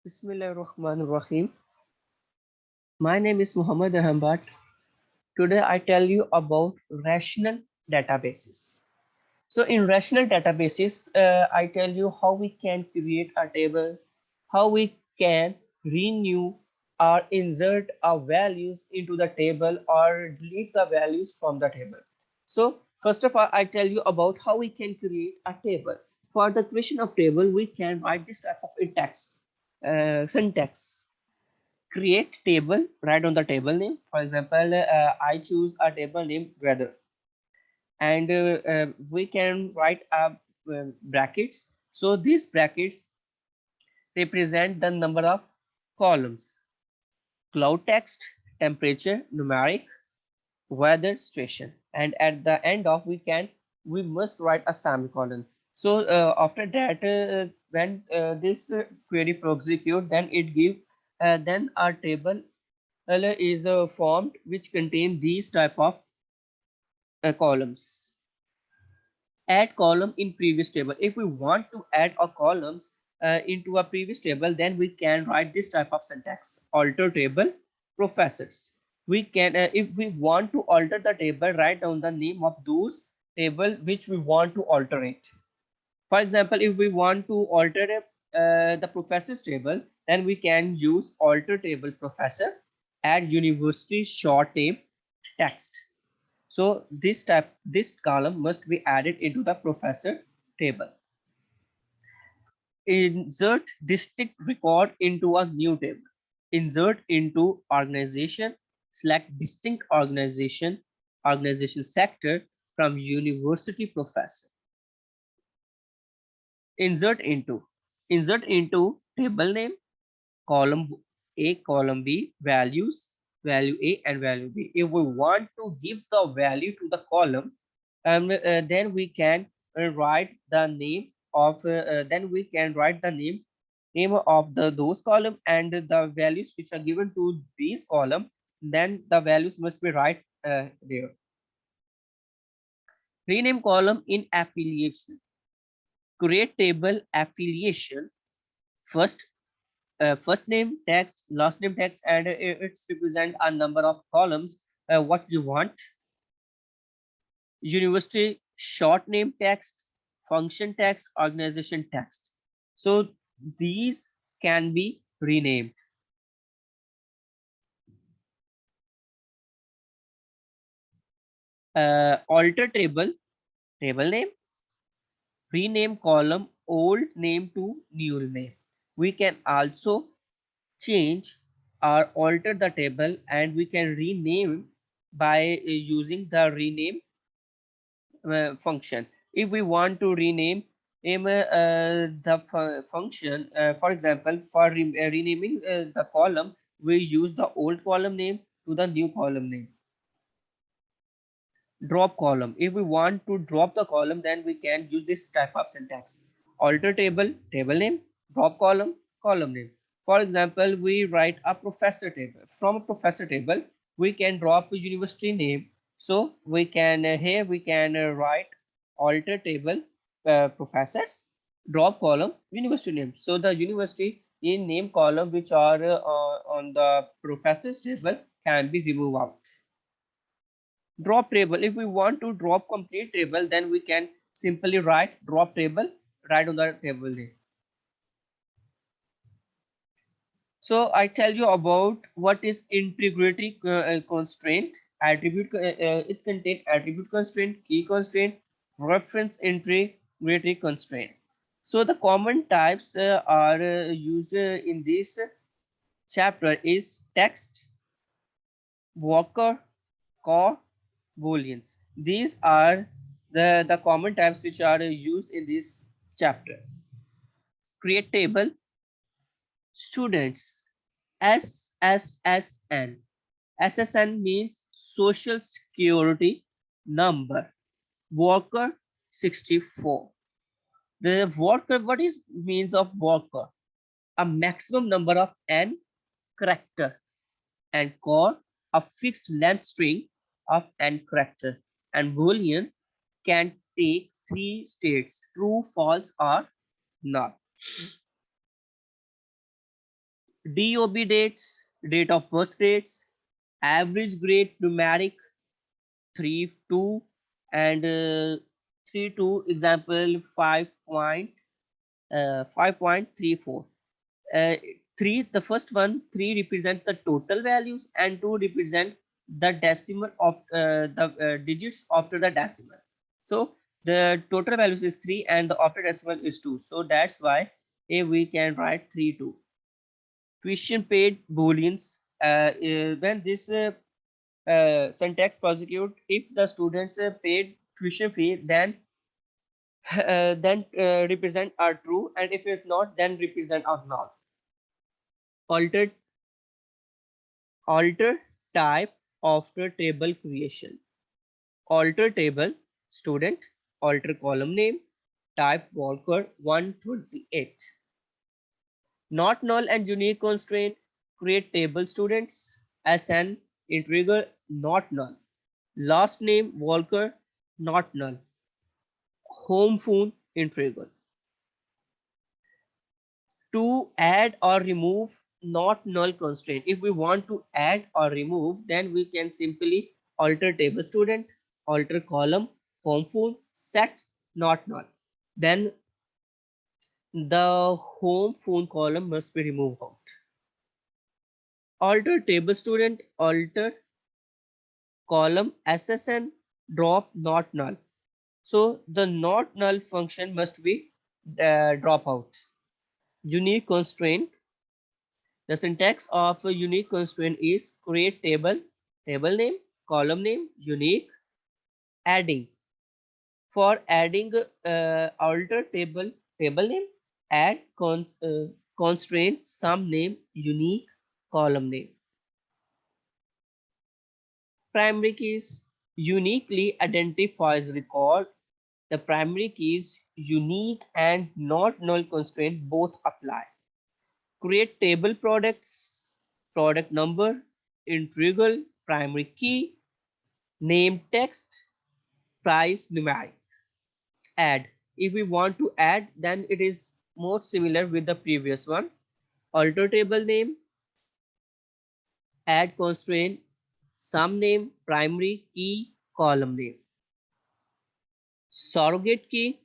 Bismillahirrahmanirrahim. My name is Muhammad Ahmad. Today I tell you about rational databases. So in rational databases, I tell you how we can create a table, how we can renew or insert our values into the table or delete the values from the table. So first of all, I tell you about how we can create a table. For the creation of table, we can write this type of syntax. Create table, write on the table name. For example, I choose a table name weather, and we can write brackets. So these brackets represent the number of columns: cloud text, temperature, numeric, weather, station, and at the end of we must write a semicolon. So after that, when this query execute, then it give then our table is formed which contain these type of columns. Add column in previous table. If we want to add a columns into a previous table, then we can write this type of syntax: alter table professors. We can if we want to alter the table, write down the name of those table which we want to alter it. For example, if we want to alter the professors table, then we can use alter table professor, add university short name text. So this column must be added into the professor table. Insert district record into a new table. Insert into organization. Select distinct organization sector from university professor. Insert into. Insert into table name, column A, column B, values, value A and value B. If we want to give the value to the column, then we can write the name of name of those column and the values which are given to these column. Then the values must be right there. Rename column in affiliation. Create table affiliation. First first name text, last name text, and it's represent a number of columns what you want. University short name text, function text, organization text. So these can be renamed. Alter table name, rename column old name to new name. We can also change or alter the table, and we can rename by using the rename function. If we want to rename the function, for example, for renaming the column, we use the old column name to the new column name. Drop column. If we want to drop the column, then we can use this type of syntax: alter table name, drop column name. For example, we write a professor table. From a professor table, we can drop a university name. So we can here we can write alter table professors, drop column university name. So the university in name column which are on the professors table can be removed out. Drop table. If we want to drop complete table, then we can simply write drop table right on the table name. So I tell you about what is integrity constraint. Attribute it contains attribute constraint, key constraint, reference integrity constraint. So the common types are used in this chapter is text, worker, core, booleans. These are the common types which are used in this chapter. Create table. Students, SSSN. SSN means social security number. Worker 64. The worker, what is means of worker? A maximum number of n character, and core a fixed length string of n character, and boolean can take three states: true, false, or not. DOB dates, date of birth dates, average grade numeric 3 2 and 3 2 example 5.34. uh, 3, the first one, 3 represent the total values and 2 represent the decimal of the digits after the decimal. So the total values is 3 and the after decimal is 2, so that's why we can write 3 2. Tuition paid booleans, when this syntax prosecute, if the students paid tuition fee, then represent are true, and if it's not, then represent are null. Altered Alter type after table creation. Alter table student, alter column name, type Walker 128. Not null and unique constraint, create table students as an integer not null. Last name Walker not null. Home phone integer. To add or remove not null constraint, if we want to add or remove, then we can simply alter table student, alter column home phone, set not null, then the home phone column must be removed out. Alter table student, alter column ssn, drop not null, so the not null function must be drop out. Unique constraint. The syntax of a unique constraint is create table, table name, column name, unique, adding. For adding alter table, table name, add constraint, sum name, unique, column name. Primary keys uniquely identifies record. The primary keys unique and not null constraint both apply. Create table products, product number, integral, primary key, name text, price numeric. Add. If we want to add, then it is more similar with the previous one. Alter table name, add constraint, sum name, primary key, column name. Surrogate key,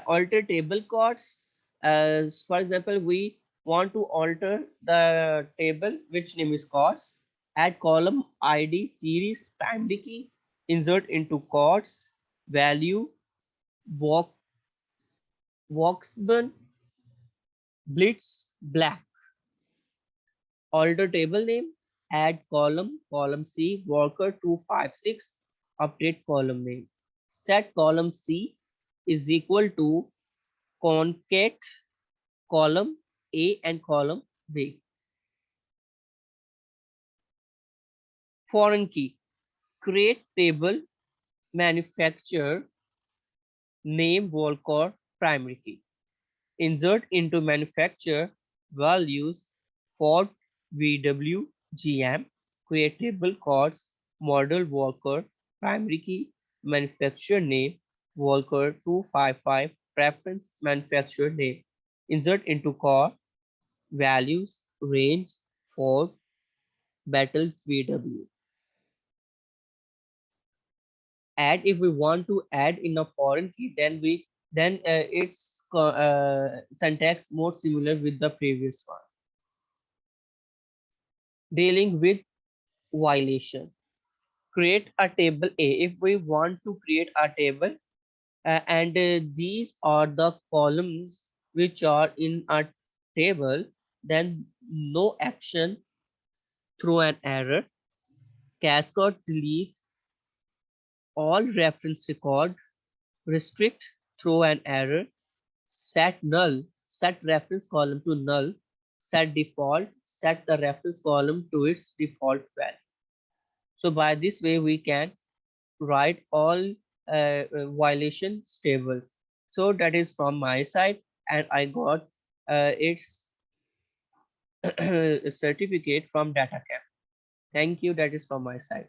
alter table codes. As for example, we want to alter the table which name is codes. Add column id series primary key, insert into codes value walk Voxburn Blitz Black. Alter table name, add column, column C, worker 256, update column name. Set column C is equal to concat column A and column B. Foreign key, create table, manufacturer, name, worker, primary key. Insert into manufacturer values for VWGM, create table codes, model worker, primary key, manufacturer name, worker 255, preference manufacturer name. Insert into core values range for battles VW. Add, if we want to add in a foreign key, then its syntax more similar with the previous one. Dealing with violation, create a table A. If we want to create a table and these are the columns which are in a table, then no action, throw an error, cascade delete all reference record, restrict, throw an error, set null, set reference column to null, set default, set the reference column to its default value. So by this way we can write all violation stable. So that is from my side, and I got its certificate from Datacamp. Thank you. That is from my side.